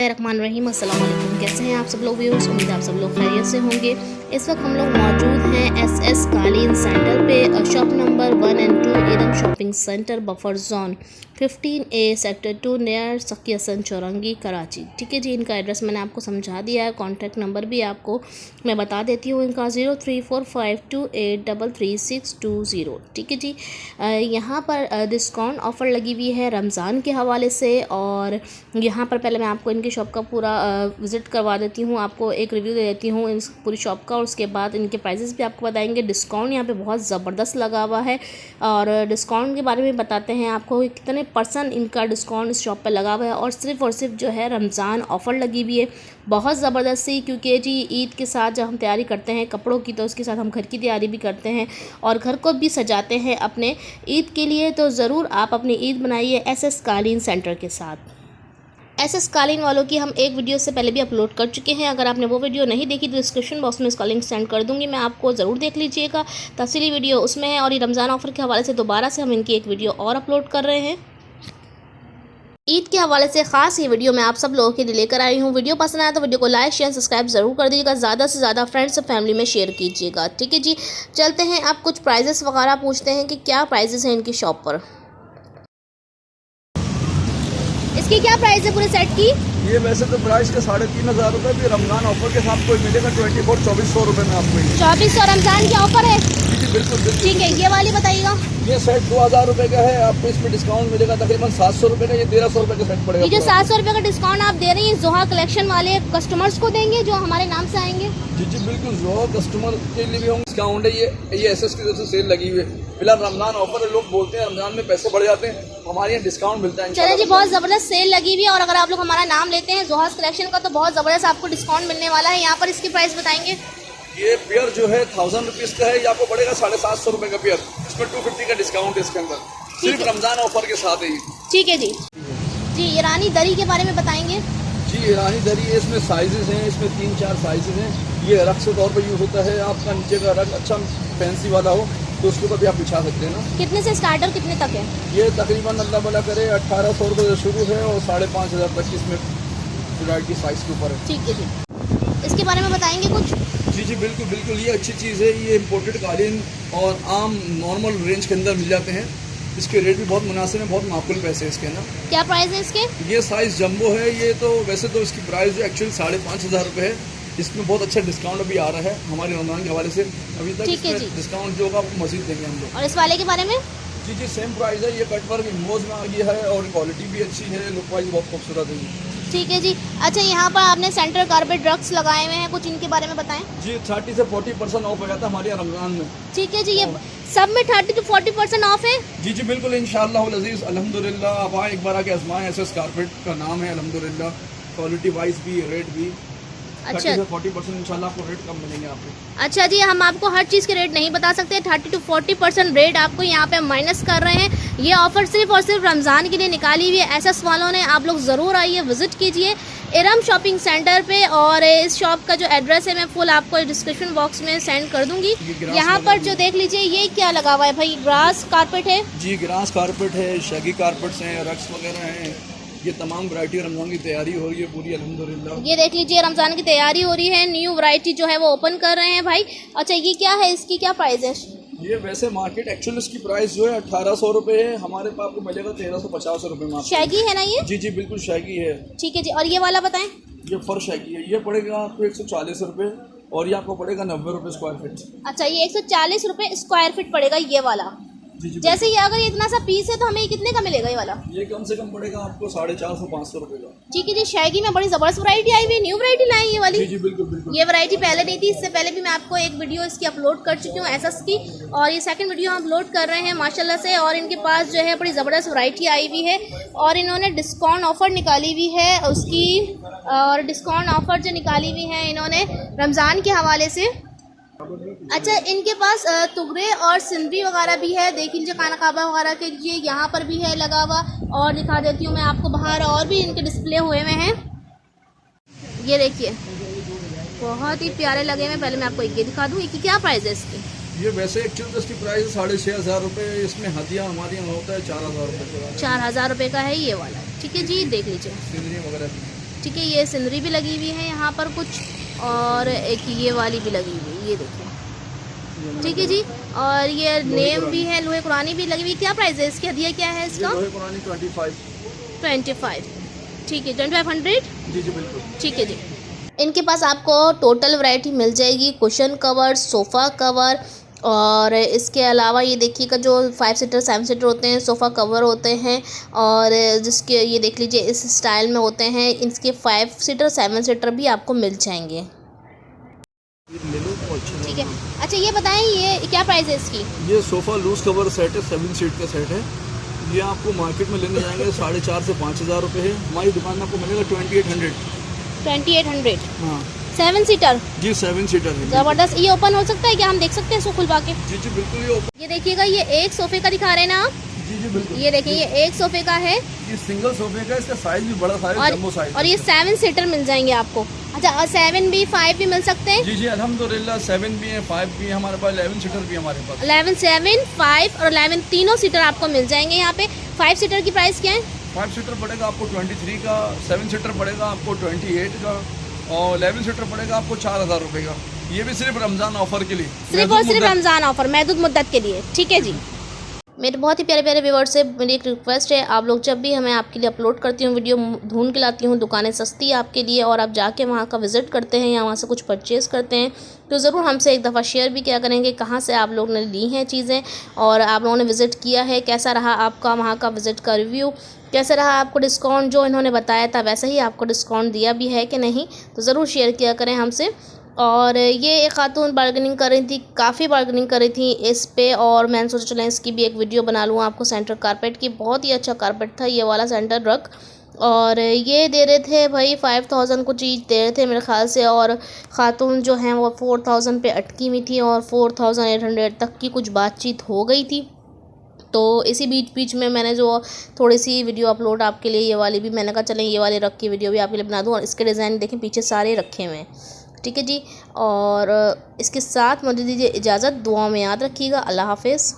रहमान रहीम। अस्सलाम वालेकुम। कैसे हैं आप सब लोग व्यूअर्स? उम्मीद है आप सब लोग खैरियत से होंगे। इस वक्त हम लोग मौजूद हैं एसएस कालीन सेंटर पे, शॉप नंबर 1 और 2, Iram shopping centre, buffer zone 15A sector 2 near सकी हसन चौरंगी, कराची। ठीक है जी, इनका एड्रेस मैंने आपको समझा दिया है। कॉन्टैक्ट नंबर भी आपको मैं बता देती हूँ इनका 034528333620। ठीक है जी, यहाँ पर डिस्काउंट ऑफ़र लगी हुई है रमज़ान के हवाले से। और यहाँ पर पहले मैं आपको इनकी शॉप का पूरा विज़िट करवा देती हूँ, आपको एक रिव्यू दे देती हूँ इस पूरी शॉप का, और उसके बाद इनके प्राइसेस भी आपको बताएंगे। डिस्काउंट यहाँ पे बहुत ज़बरदस्त लगा हुआ है, और डिस्काउंट के बारे में बताते हैं आपको कितने % इनका डिस्काउंट इस शॉप पर लगा हुआ है। और सिर्फ जो है रमज़ान ऑफ़र लगी हुई है बहुत ज़बरदस्त सी, क्योंकि जी ईद के साथ जब हम तैयारी करते हैं कपड़ों की, तो उसके साथ हम घर की तैयारी भी करते हैं और घर को भी सजाते हैं अपने ईद के लिए। तो ज़रूर आप अपनी ईद बनाइए एसएस कालीन सेंटर के साथ। एसएस कालीन वालों की हम एक वीडियो से पहले भी अपलोड कर चुके हैं। अगर आपने वो वीडियो नहीं देखी तो डिस्क्रिप्शन बॉक्स में इसका लिंक सेंड कर दूंगी मैं आपको, ज़रूर देख लीजिएगा। तफसीली वीडियो उसमें है। और ये रमज़ान ऑफ़र के हवाले से दोबारा से हम इनकी एक वीडियो और अपलोड कर रहे हैं। ईद के हवाले से ख़ास ये वीडियो मैं आप सब लोगों के लिए लेकर आई हूँ। वीडियो पसंद आया तो वीडियो को लाइक शेयर सब्सक्राइब ज़रूर कर दीजिएगा, ज़्यादा से ज़्यादा फ्रेंड्स और फैमिली में शेयर कीजिएगा। ठीक है जी, चलते हैं आप कुछ प्राइजेस वगैरह पूछते हैं कि क्या प्राइजेस हैं इनकी शॉप पर। इसकी क्या प्राइस है पूरे सेट की? ये वैसे तो प्राइस के 3500 रुपये, भी रमज़ान ऑफर के साथ कोई मिलेगा 2400 रुपये में आपको। 2400 रमज़ान के ऑफर है? जी बिल्कुल। ठीक है, ये वाली बताइएगा। ये सेट 2000 रुपये का है, आपको इसमें डिस्काउंट मिलेगा तकरीबन 700 रुपये का। ये 1300 रुपये का सेट पड़ेगा। ये जो 700 रुपये का डिस्काउंट आप दे रही हैं जोहा कलेक्शन वाले कस्टमर्स को देंगे जो हमारे नाम से आएंगे? जी बिल्कुल, जोहा कस्टमर के लिए भी हम डिस्काउंट है। ये एसएस की तरफ से सेल लगी हुई है। फिलहाल रमज़ान ऑफर है, लोग बोलते हैं रमज़ान में पैसे बढ़ जाते हैं, हमारे यहाँ डिस्काउंट मिलता है। चलिए जी, बहुत ज़बरदस्त सेल लगी हुई है, और अगर आप लोग हमारा नाम लेते हैं जोहा कलेक्शन का तो बहुत ज़बरदस्त आपको डिस्काउंट मिलने वाला है। यहाँ पर इसकी प्राइस बताएंगे। ये पेयर जो है 1000 रुपीज़ का है, ये आपको पड़ेगा 750 रुपये का पेयर। इसमें 250 का डिस्काउंट है इसके अंदर, सिर्फ रमज़ान ऑफर के साथ है ये। ठीक है जी। जी, ईरानी दरी के बारे में बताएंगे। जी ईरानी दरी है, इसमें साइजेस हैं, इसमें 3-4 साइजेस हैं। ये रग के तौर पर यूज़ होता है। आपका नीचे का रग अच्छा फैंसी वाला हो तो उसके ऊपर भी आप बिछा सकते हैं ना। कितने से स्टार्टर कितने तक है? ये तकरीबन अल्लाह भला करे 1800 रुपये से शुरू है और 5500 तक इसमें वैरायटी साइज़ के ऊपर है। ठीक है जी, इसके बारे में बताएंगे कुछ? जी बिल्कुल, ये अच्छी चीज़ है। ये इम्पोर्टेड कालीन और आम नॉर्मल रेंज के अंदर मिल जाते हैं। इसके रेट भी बहुत मुनासिब है, बहुत माकूल पैसे हैं इसके ना। क्या प्राइस है इसके? ये साइज़ जंबो है। ये तो वैसे तो इसकी प्राइस जो एक्चुअली 5500 रुपये है। इसमें बहुत अच्छा डिस्काउंट अभी आ रहा है हमारे रमज़ान के हवाले से। अभी तक इसमें डिस्काउंट जो होगा आपको मज़ीद देंगे हम लोग। और इस वाले के बारे में? जी सेम प्राइस है। ये कट वर्क इमोज में आ गया है और क्वालिटी भी अच्छी है, लुक वाइज बहुत खूबसूरत है। ठीक है जी। अच्छा, यहाँ पर आपने सेंटर कारपेट ड्रग्स लगाए हुए हैं, कुछ इनके बारे में बताएं। जी 30 से 40% ऑफ हो जाता है हमारे यहाँ रमज़ान में। ठीक है जी, ये सब में 30 से 40% ऑफ है? जी बिल्कुल, इंशाअल्लाह अज़ीज़ अल्हम्दुलिल्लाह। आप आए एक बार आके आजमाएं। एसएस कारपेट का नाम है अल्हम्दुलिल्लाह। क्वालिटी वाइज भी, रेट भी। अच्छा, 30 से 40% इंशाल्लाह आपको रेट कम मिलेंगे आपको। अच्छा जी, हम आपको हर चीज़ के रेट नहीं बता सकते। 30 से 40% रेट आपको यहाँ पे माइनस कर रहे हैं। ये ऑफ़र सिर्फ और सिर्फ रमज़ान के लिए निकाली हुई है एसएस वालों ने। आप लोग ज़रूर आइए, विज़िट कीजिए इरम शॉपिंग सेंटर पे। और इस शॉप का जो एड्रेस है मैं फुल आपको डिस्क्रिप्शन बॉक्स में सेंड कर दूंगी। यहाँ पर जो देख लीजिए, ये क्या लगा हुआ है भाई? ग्रास कारपेट है? जी ग्रास कारपेट है, शगी कारपेट्स हैं, रक्स वगैरह हैं। ये तमाम वैरायटी रमज़ान की तैयारी हो रही है पूरी अल्हम्दुलिल्लाह। ये देख लीजिए, रमज़ान की तैयारी हो रही है, न्यू वैरायटी जो है वो ओपन कर रहे हैं भाई। अच्छा, ये क्या है? इसकी क्या प्राइस है? ये वैसे मार्केट एक्चुअली इसकी प्राइस जो है 1800 रुपये है, हमारे पास आपको मिलेगा 1350 रुपये में। शैगी है ना ये? जी बिल्कुल शैगी है। ठीक है जी। और ये वाला बताएं। ये फर शैगी है, ये पड़ेगा आपको 140 रुपये और ये आपको पड़ेगा 90 रुपये स्क्वायर फीट। अच्छा, ये 140 रुपये स्क्वायर फीट पड़ेगा ये वाला। जी जैसे ये अगर इतना सा पीस है तो हमें कितने का मिलेगा ये वाला? ये कम से कम पड़ेगा आपको 450-500 रुपये का। ठीक है जी। शैगी में बड़ी ज़बरदस्त वैरायटी आई हुई है, न्यू वैरायटी लाई है ये वाली। जी बिल्कुल। ये वैरायटी पहले नहीं थी, इससे पहले भी मैं आपको एक वीडियो इसकी अपलोड कर चुकी हूँ एसएस की, और ये सेकंड वीडियो हम अपलोड कर रहे हैं माशाल्लाह से। और इनके पास जो है बड़ी ज़बरदस्त वैरायटी आई हुई है, और इन्होंने डिस्काउंट ऑफ़र निकाली हुई है उसकी। और डिस्काउंट ऑफ़र जो निकाली हुई है इन्होंने रमज़ान के हवाले से। अच्छा, इनके पास तुगरे और सिंदरी वगैरह भी है, देख लीजिए खाना काबा वगैरह के लिए यहाँ पर भी है लगा हुआ। और दिखा देती हूँ मैं आपको, बाहर और भी इनके डिस्प्ले हुए हुए हैं। ये देखिए, बहुत ही प्यारे लगे हुए। पहले मैं आपको एक ये दिखा दूँ, कि क्या प्राइस है इसकी? ये वैसे एक्चुअली इसकी प्राइस 6500 रुपये। इसमें हदिया हमारे यहाँ होता है 4000 रुपये। 4000 रुपये का है ये वाला। ठीक है जी, देख लीजिए। सिंदरी वगैरह ठीक है। ये सिंदरी भी लगी हुई है यहाँ पर कुछ, और एक ये वाली भी लगी हुई है, ये देखिए। ठीक है जी। और ये नेम भी है, लोहे कुरानी भी लगी हुई। क्या प्राइस है इसकी, हदिया क्या है इसका? लोहे कुरानी 25। ठीक है, 2500। जी जी बिल्कुल। ठीक है जी। इनके पास आपको टोटल वैरायटी मिल जाएगी, कुशन कवर, सोफ़ा कवर, और इसके अलावा ये देखिएगा जो 5 सीटर 7 सीटर होते हैं सोफ़ा कवर होते हैं, और जिसके ये देख लीजिए इस स्टाइल में होते हैं। इसके 5 सीटर 7 सीटर भी आपको मिल जाएंगे। ठीक है। अच्छा ये बताएं, ये क्या प्राइस है इसकी? ये सोफ़ा लूज कवर सेट है, 7 सीट का सेट है। ये आपको मार्केट में लेने जाएंगे 4,500 से 5,000 रुपये है। हमारी दुकान में आपको मिलेगा 2800। 2800। हाँ 7 सीटर जी, 7 सीटर है। ज़बरदस्त। ये ओपन हो सकता है क्या, हम देख सकते हैं इसको खुलवा के? जी जी बिल्कुल। ये ये देखिएगा, ये एक सोफ़े का दिखा रहे हैं ना आप? जी जी बिल्कुल। ये देखिए, ये एक सोफ़े का है, ये सिंगल सोफे का, इसका साइज भी बड़ा साइज, जंबो साइज। और ये 7 सीटर मिल जाएंगे आपको। अच्छा, और 7 भी 5 भी मिल सकते हैं? जी जी अल्हम्दुलिल्लाह, 7 भी है, 5 भी है हमारे पास, 11 सीटर भी है हमारे पास। 11, 7, 5 और 11 तीनों सीटर आपको मिल जाएंगे यहाँ पे। 5 सीटर की प्राइस क्या है? 5 सीटर पड़ेगा आपको 23 का, 7 सीटर पड़ेगा आपको 28 का, और 11 सीटर पड़ेगा आपको 4,000 रुपये का। ये भी सिर्फ रमज़ान ऑफर के लिए, सिर्फ और सिर्फ रमज़ान ऑफर, महदूद मुद्दत के लिए। ठीक है जी। मेरे बहुत ही प्यारे प्यारे व्यूअर्स से मेरी एक रिक्वेस्ट है, आप लोग जब भी हमें आपके लिए अपलोड करती हूँ वीडियो, ढूंढ के लाती हूँ दुकानें सस्ती आपके लिए, और आप जाके वहाँ का विज़िट करते हैं या वहाँ से कुछ परचेज़ करते हैं, तो ज़रूर हमसे एक दफ़ा शेयर भी किया करेंगे कहाँ से आप लोगों ने ली हैं चीज़ें, और आप लोगों ने विज़िट किया है, कैसा रहा आपका वहाँ का विज़िट का रिव्यू, कैसा रहा, आपको डिस्काउंट जो इन्होंने बताया था वैसा ही आपको डिस्काउंट दिया भी है कि नहीं, तो ज़रूर शेयर किया करें हमसे। और ये एक खातून बार्गेनिंग कर रही थी, काफ़ी बार्गेनिंग कर रही थी इस पे, और मैंने सोचा चलें इसकी भी एक वीडियो बना लूँ आपको। सेंटर कारपेट की, बहुत ही अच्छा कारपेट था ये वाला सेंटर रग, और ये दे रहे थे भाई 5000 को चीज़ दे रहे थे मेरे ख्याल से, और ख़ातून जो हैं वो 4000 पे अटकी हुई थी, और 4800 तक की कुछ बातचीत हो गई थी। तो इसी बीच में मैंने जो थोड़ी सी वीडियो अपलोड आपके लिए, ये वाली भी मैंने कहा चलें ये वाले रग की वीडियो भी आपके लिए बना दूँ, और इसके डिज़ाइन देखें पीछे सारे रखे हुए हैं। ठीक है जी। और इसके साथ मुझे दीजिए इजाज़त, दुआ में याद रखिएगा। अल्लाह हाफ़िज़।